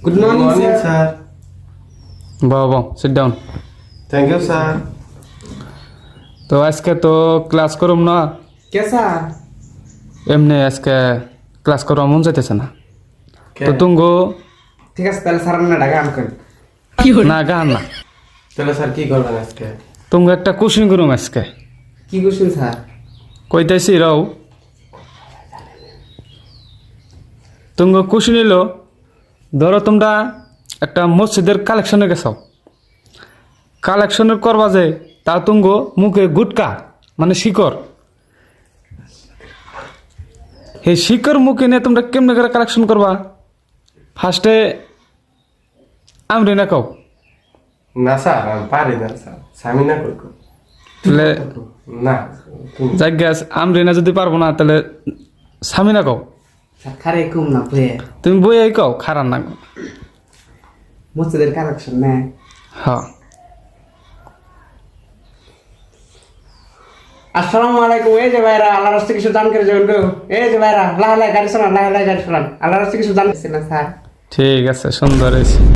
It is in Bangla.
Good morning, sir. বাবা sit down. Thank you, sir. তো আজকে তো ক্লাস করুম না, कैसा? এমনি আজকে ক্লাস করা মন যাইতেছে না। তো তুঙ্গো ঠিক আছে তাহলে স্যার না ডাকা আমকে না গান না, তাহলে স্যার কি করবেন আজকে? তুঙ্গো একটা কোশ্চিন করুম আজকে। কি কোশ্চেন স্যার? কইতেছি রাও, তুঙ্গো কোশ্চিন এলো, ধরো তোমরা একটা মসজিদের কালেকশনে গেছো, কালেকশনের করবা যে তা তুঙ্গো মুখে গুটকা মানে শিকড়, এই শিকড় মুখে নিয়ে তোমরা কেমনে করে কালেকশন করবা? ফার্স্টে আমি না কও, না স্যার আমি পারি না স্যার, স্বামী না করব তাহলে না জায়গাস আমরিনা যদি পারবো না তাহলে স্বামী না কও, স্যার খারে কম না প্লে তুমি বই আই কও খারাপ না কও। মসজিদের কালেকশন না হ্যাঁ আসসালামু আলাইকুম। এই যে ভাইরা আল্লাহর রাস্তায় কিছু দান করে যাবেন গো। এই যে ভাইরা লাহ লাহ গাড়ি চালান, লাহ লাহ গাড়ি চালান, আল্লাহর রাস্তায় কিছু দান করছেন না স্যার। ঠিক আছে, সুন্দর হয়েছে।